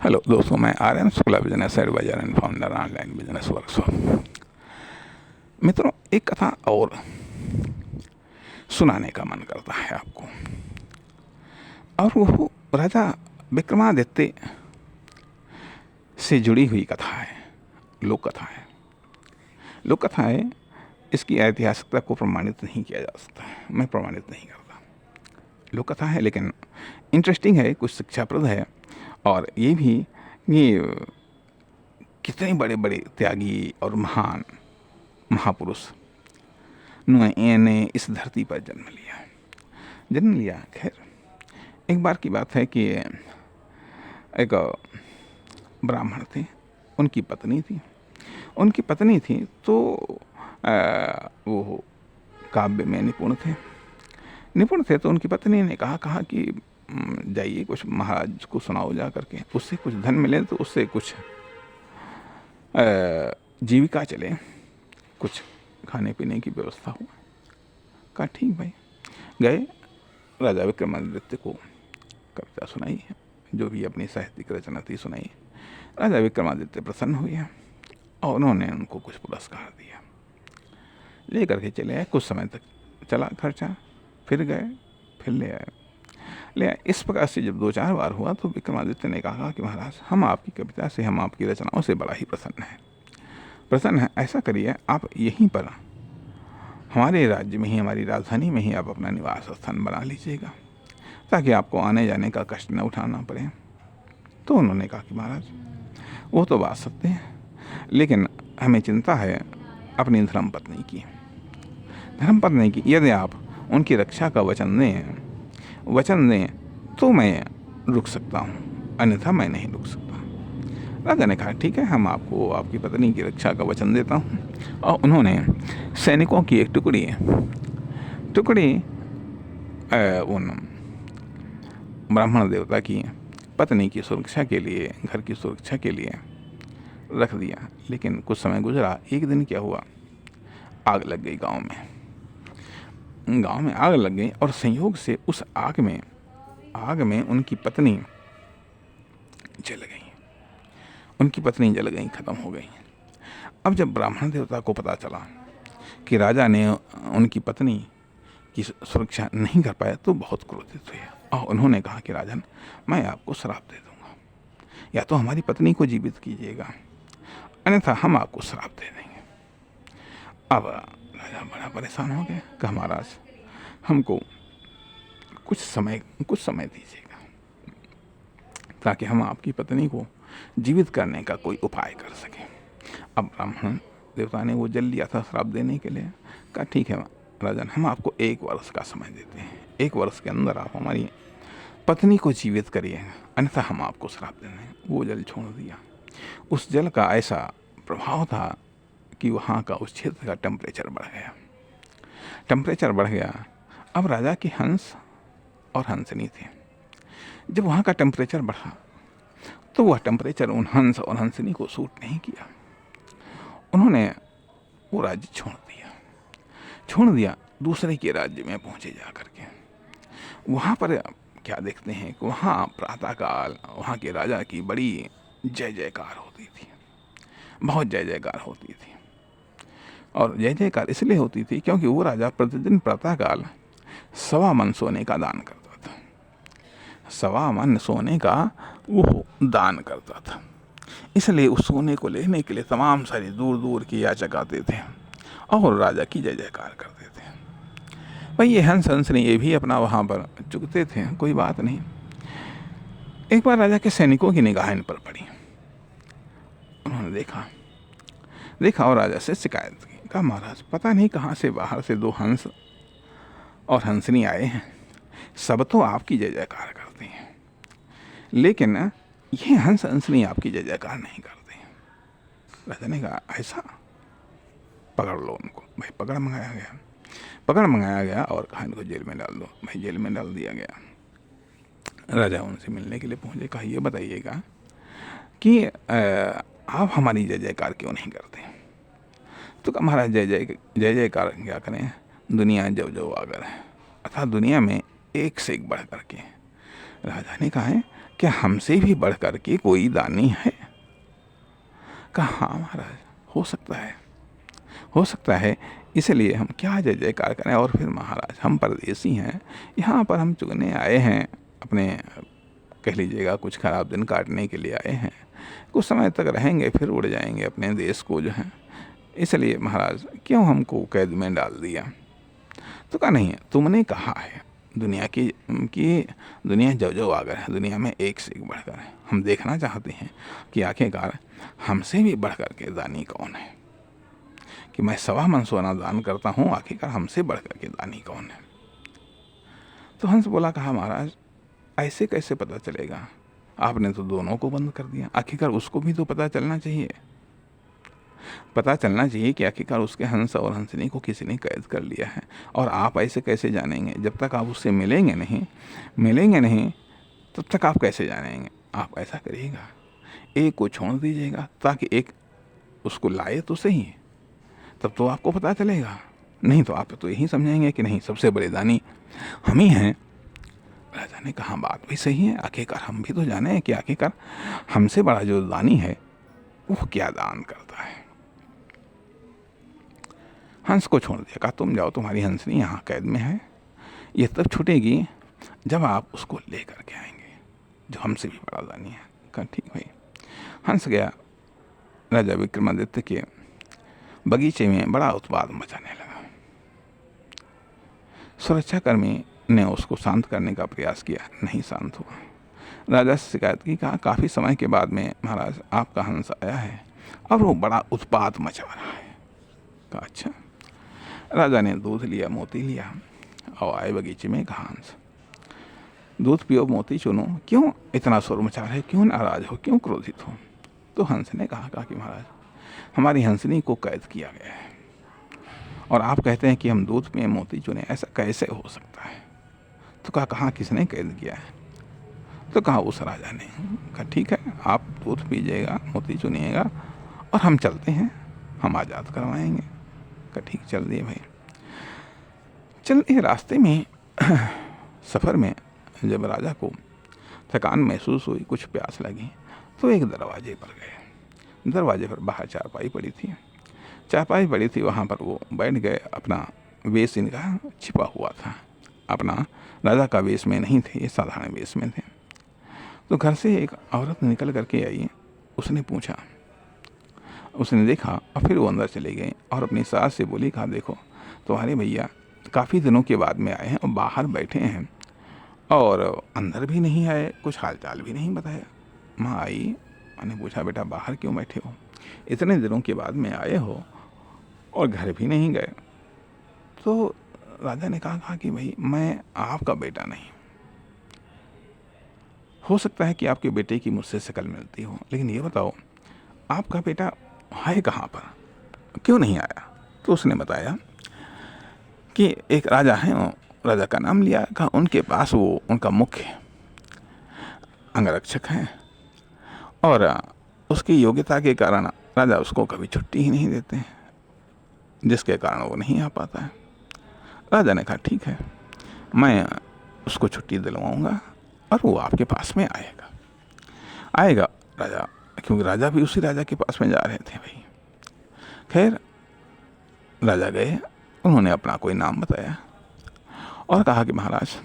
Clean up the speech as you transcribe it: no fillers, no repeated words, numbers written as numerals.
Hello दोस्तों, मैं Aryan Shukla, business advisor and founder online business workshop. मित्रों, एक कथा और सुनाने का मन करता है आपको, और वो राजा विक्रमादित्य से जुड़ी हुई कथा है, लोक कथा है। लोक कथा है, इसकी ऐतिहासिकता को प्रमाणित नहीं किया जा सकता है, मैं प्रमाणित नहीं करता। लोक कथा है लेकिन इंटरेस्टिंग है, कुछ शिक्षाप्रद है, और ये भी ये कितने बड़े बड़े त्यागी और महान महापुरुष ने इस धरती पर जन्म लिया। खैर, एक बार की बात है कि एक ब्राह्मण थे, उनकी पत्नी थी तो वो काव्य में निपुण थे। तो उनकी पत्नी ने कहा कि जाइए कुछ महाराज को सुनाओ जा करके, उससे कुछ धन मिले तो उससे कुछ जीविका चले, कुछ खाने पीने की व्यवस्था हो। कहा ठीक भाई। गए, राजा विक्रमादित्य को कविता सुनाई, जो भी अपनी साहित्यिक रचना थी सुनाई। राजा विक्रमादित्य प्रसन्न हुए और उन्होंने उनको कुछ पुरस्कार दिया, ले करके चले आए। कुछ समय तक चला खर्चा, फिर गए, फिर ले आए। इस प्रकार से जब 2-4 बार हुआ तो विक्रमादित्य ने कहा कि महाराज, हम आपकी कविता से, हम आपकी रचनाओं से बड़ा ही प्रसन्न है। ऐसा करिए, आप यहीं पर हमारे राज्य में ही, हमारी राजधानी में ही आप अपना निवास स्थान बना लीजिएगा, ताकि आपको आने जाने का कष्ट न उठाना पड़े। तो उन्होंने कहा कि महाराज, वो तो बात सत्य है, लेकिन हमें चिंता है अपनी धर्मपत्नी की। यदि आप उनकी रक्षा का वचन दें तो मैं रुक सकता हूँ, अन्यथा मैं नहीं रुक सकता। राजा ने कहा ठीक है, हम आपको आपकी पत्नी की रक्षा का वचन देता हूँ। और उन्होंने सैनिकों की एक टुकड़ी उन ब्राह्मण देवता की पत्नी की सुरक्षा के लिए, घर की सुरक्षा के लिए रख दिया। लेकिन कुछ समय गुजरा, एक दिन क्या हुआ, आग लग गई गांव में आग लग गई, और संयोग से उस आग में उनकी पत्नी जल गई, खत्म हो गई। अब जब ब्राह्मण देवता को पता चला कि राजा ने उनकी पत्नी की सुरक्षा नहीं कर पाया, तो बहुत क्रोधित हुए और उन्होंने कहा कि राजन, मैं आपको श्राप दे दूंगा, या तो हमारी पत्नी को जीवित कीजिएगा, अन्यथा हम आपको श्राप दे देंगे। अब राजा बड़ा परेशान हो गया, कहा महाराज, हमको कुछ समय दीजिएगा, ताकि हम आपकी पत्नी को जीवित करने का कोई उपाय कर सकें। अब ब्राह्मण देवता ने वो जल लिया था श्राप देने के लिए। कहा ठीक है राजन, हम आपको 1 वर्ष का समय देते हैं, 1 वर्ष के अंदर आप हमारी पत्नी को जीवित करिएगा, अन्यथा हम आपको श्राप दे देंगे। वो जल छोड़ दिया। उस जल का ऐसा प्रभाव था कि वहाँ का, उस क्षेत्र का टेम्परेचर बढ़ गया। अब राजा के हंस और हंसनी थे। जब वहाँ का टेम्परेचर बढ़ा तो वह टेम्परेचर उन हंस और हंसनी को सूट नहीं किया। उन्होंने वो राज्य छोड़ दिया, दूसरे के राज्य में पहुँचे जा करके। वहाँ पर क्या देखते हैं कि वहाँ प्रातःकाल वहाँ के राजा की बड़ी जय जयकार होती थी, बहुत जय जयकार होती थी। और जय जयकार इसलिए होती थी क्योंकि वो राजा प्रतिदिन प्रातःकाल 1.25 मन सोने का दान करता था। 1.25 मन सोने का वो दान करता था। इसलिए उस सोने को लेने के लिए तमाम सारी दूर दूर के याचक आते थे और राजा की जय जयकार करते थे। भाई ये हंस हंसनी ये भी अपना वहाँ पर चुकते थे, कोई बात नहीं। एक बार राजा के सैनिकों की निगाह इन पर पड़ी। उन्होंने देखा और राजा से शिकायत की। कहा महाराज, पता नहीं कहाँ से बाहर से 2 हंस और हंसनी आए हैं, सब तो आपकी जय जयकार करते हैं, लेकिन ये हंस हंसनी आपकी जय जयकार नहीं करते हैं। राजा ने कहा ऐसा, पकड़ लो उनको। भाई पकड़ मंगाया गया और कहा इनको जेल में डाल दो। भाई जेल में डाल दिया गया। राजा उनसे मिलने के लिए पहुंचे। कहा ये बताइएगा कि आप हमारी जय जयकार क्यों नहीं करते। तो कहा महाराज, जय जयकार क्या करें, दुनिया जब जब आगर है, अर्थात दुनिया में एक से एक बढ़ करके। राजा ने कहा है क्या हमसे भी बढ़ कर के कोई दानी है? कहा हाँ महाराज, हो सकता है, हो सकता है। इसलिए हम क्या जय जयकार करें। और फिर महाराज हम परदेसी हैं, यहाँ पर हम चुगने आए हैं, अपने कह लीजिएगा कुछ खराब दिन काटने के लिए आए हैं, कुछ समय तक रहेंगे फिर उड़ जाएंगे अपने देश को जो है, इसलिए महाराज क्यों हमको कैद में डाल दिया? तो कहा नहीं, तुमने कहा है दुनिया की दुनिया जो जो आगर है, दुनिया में एक से एक बढ़कर है। हम देखना चाहते हैं कि आखिरकार हमसे भी बढ़कर के दानी कौन है, कि मैं 1.25 मन सोना दान करता हूँ, आखिरकार हमसे बढ़कर के दानी कौन है? तो हंस बोला, कहा महाराज ऐसे कैसे पता चलेगा? आपने तो दोनों को बंद कर दिया, आखिरकार उसको भी तो पता चलना चाहिए। पता चलना चाहिए कि आखिरकार उसके हंस और हंसनी को किसी ने कैद कर लिया है। और आप ऐसे कैसे जानेंगे? जब तक आप उससे मिलेंगे नहीं तब तक आप कैसे जानेंगे? आप ऐसा करिएगा, एक को छोड़ दीजिएगा ताकि एक उसको लाए तो सही, तब तो आपको पता चलेगा। नहीं तो आप तो यही समझेंगे कि नहीं, सबसे बड़े दानी हम ही हैं। राजा ने कहा बात भी सही है, आखिरकार हम भी तो जाने हैं कि आखिरकार हमसे बड़ा जो दानी है वो क्या दान करता है। हंस को छोड़ दिया, कहा तुम जाओ, तुम्हारी हंसनी यहाँ कैद में है, ये तब छूटेगी जब आप उसको ले करके आएंगे जो हमसे भी बड़ा दानी है। कहा ठीक भाई। हंस गया, राजा विक्रमादित्य के बगीचे में बड़ा उत्पाद मचाने लगा। सुरक्षाकर्मी ने उसको शांत करने का प्रयास किया, नहीं शांत हुआ। राजा से शिकायत की, कहा काफ़ी समय के बाद में महाराज आपका हंस आया है और वो बड़ा उत्पाद मचा रहा है। कहा अच्छा। राजा ने दूध लिया, मोती लिया और आए बगीचे में। कहा हंस दूध पियो, मोती चुनो, क्यों इतना शोर मचा रहे, क्यों नाराज हो, क्यों क्रोधित हो? तो हंस ने कहा कि महाराज हमारी हंसनी को कैद किया गया है और आप कहते हैं कि हम दूध पिए मोती चुने, ऐसा कैसे हो सकता है? तो कहा किसने कैद किया है? तो कहा उस राजा ने। कहा ठीक है, आप दूध पीजिएगा, मोती चुनिएगा और हम चलते हैं, हम आज़ाद करवाएंगे। कहा ठीक, चल दिए भाई। चल दिए। रास्ते में सफ़र में जब राजा को थकान महसूस हुई, कुछ प्यास लगी, तो एक दरवाजे पर गए। दरवाजे पर बाहर चारपाई पड़ी थी, वहाँ पर वो बैठ गए। अपना वेश इनका छिपा हुआ था, अपना राजा का वेश में नहीं थे, ये साधारण वेश में थे। तो घर से एक औरत निकल करके आई, उसने पूछा, उसने देखा और फिर वो अंदर चली गई और अपनी सास से बोली, कहा देखो तुम्हारे भैया काफ़ी दिनों के बाद में आए हैं और बाहर बैठे हैं और अंदर भी नहीं आए, कुछ हालचाल भी नहीं बताया। माँ आई, मैंने पूछा बेटा बाहर क्यों बैठे हो, इतने दिनों के बाद में आए हो और घर भी नहीं गए? तो राजा ने कहा कि भाई मैं आपका बेटा नहीं, हो सकता है कि आपके बेटे की मुझसे शक्ल मिलती हो, लेकिन ये बताओ आपका बेटा है कहाँ पर, क्यों नहीं आया? तो उसने बताया कि एक राजा हैं, राजा का नाम लिया, कहा उनके पास वो उनका मुख्य अंगरक्षक हैं और उसकी योग्यता के कारण राजा उसको कभी छुट्टी ही नहीं देते, जिसके कारण वो नहीं आ पाता है। राजा ने कहा ठीक है, मैं उसको छुट्टी दिलवाऊंगा और वो आपके पास में आएगा राजा, क्योंकि राजा भी उसी राजा के पास में जा रहे थे भाई। खैर राजा गए, उन्होंने अपना कोई नाम बताया और कहा कि महाराज